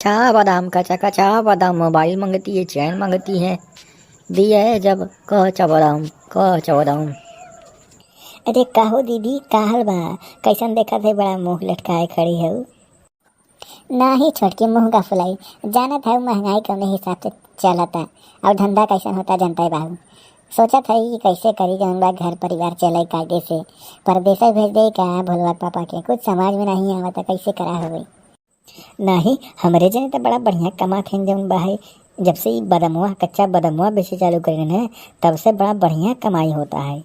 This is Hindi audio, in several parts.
कचा बादाम कचा कचा बादाम मोबाइल मंगती है, चैन मंगती है, दिया है जब कचा बादाम कचा बादाम। अरे काहो दीदी, का हाल बा? कैसन देखत है? बड़ा मुंह लटकाए खड़ी है। नाही छोटकी मुंह का फुलाई। जानत है महंगाई कौने हिसाब से चलता और धंधा कैसन होता जनता है बाबू। सोचत है कि कैसे करी जौन बा घर परिवार चले कायदे से। परदेश भेज दे का भोलवा पापा के कुछ समझ में नहीं आवता कैसे करा होवे। नहीं हमरे जने तो बड़ा बढ़िया कमात है जौन बा है। जब से ये बदमुआ कच्चा बदमुआ बेचे चालू करे हैं तब से बड़ा बढ़िया कमाई होता है।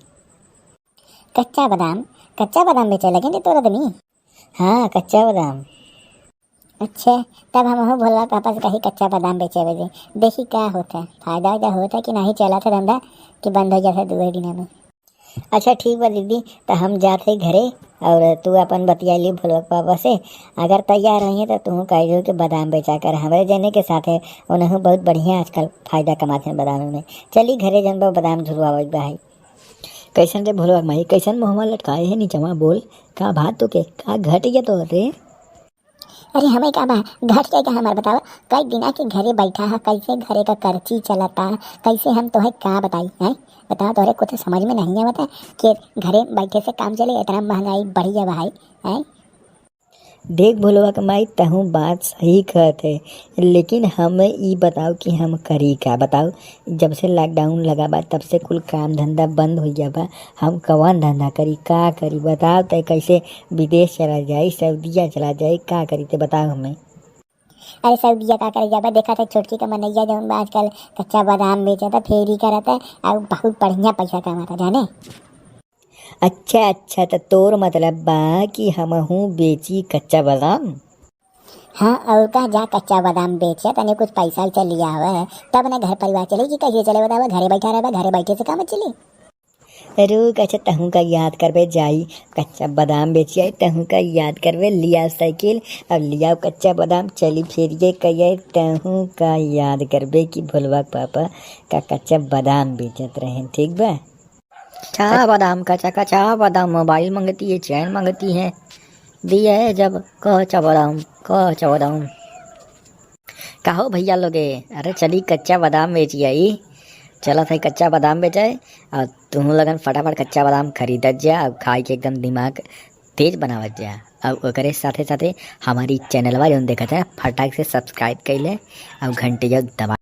कच्चा बादाम बेचे लगे थे तोर आदमी? हाँ कच्चा बादाम। अच्छा तब हम भोलवा पापा से कही कच्चा बादाम बेचे बजे देखी क्या होता है, फायदा वायदा होता है कि नहीं चला था धंधा कि बंद हो जाता दो दिन में। अच्छा ठीक बा दीदी, तो हम जाते घरे और तू अपन बतिया ली भोलवा पापा से। अगर तैयार रही है तो तू कह दो कि बादाम बेचा कर हमारे जने के साथ है। उन्हें बहुत बढ़िया आजकल फायदा कमाते हैं बादाम में। चली घरे जन बादाम झुलवा भाई। कैसन रे भोलवा माई, कैसन मुँहमा लटकाए है नीचवा बोल, का बात तो के का घट गया तो रे? अरे हमें क्या बा घट के क्या हमारे बताओ। कई दिना के घरे बैठा है, कैसे घरे का खर्ची चलता, कैसे हम तुम्हें क्या बताई है? बताओ तोरे कुछ समझ में नहीं आवता कि घरे बैठे से काम चले, इतना महंगाई बढ़ी है भाई है। देख भोलवा के माई तहूँ बात सही कहत है, लेकिन हम ई बताओ कि हम करी का बताओ। जब से लॉकडाउन लगा बा तब से कुल काम धंधा बंद हो गया बा। हम कौन धंधा करी, का करी बताओ? तो कैसे विदेश चला जाए, सऊदीया चला जाए, का करी ते बताओ हमें। अरे सऊदीया का करे जाबा, देखा था छोटकी का मनैया जो आजकल कच्चा बादाम बेचा था फेरी करता है और बहुत बढ़िया पैसा कमाता जाने। अच्छा तो तोर मतलब बा कि हमहू बेची कच्चा बादाम? हाँ और का जा कच्चा बादाम बेचे तने कुछ पैसा चल लिया हुआ तब ना घर परिवार चलेगी। कैसे चले बताओ? घरे बैठा रहा, घरे बैठे से काम चले। रुक अच्छा तहूँ का याद करबे जाई कच्चा बादाम बेचिए, तहूँ का याद करबे लिया साइकिल और लिया कच्चा बादाम चली फिरिए कहिए, तहूँ का याद करबे कि भोलवा पापा का कच्चा बादाम बेचत रहे। ठीक बा? कचा बादाम कचा कचा बादाम मोबाइल मंगती है, चैन मंगती है, दिया है जब कचा बादाम कचा बादाम। कहो भैया लोगे, अरे चली कच्चा बादाम बेची आई। चला था कच्चा बादाम बेचे और तुम लगन फटाफट कच्चा बादाम खरीदत जा और खाई के एकदम दिमाग तेज बनावत जा। और ओकरे साथे साथे हमारी चैनलवा जो देखत है फटाक से सब्सक्राइब कर ले और घंटे जो दबा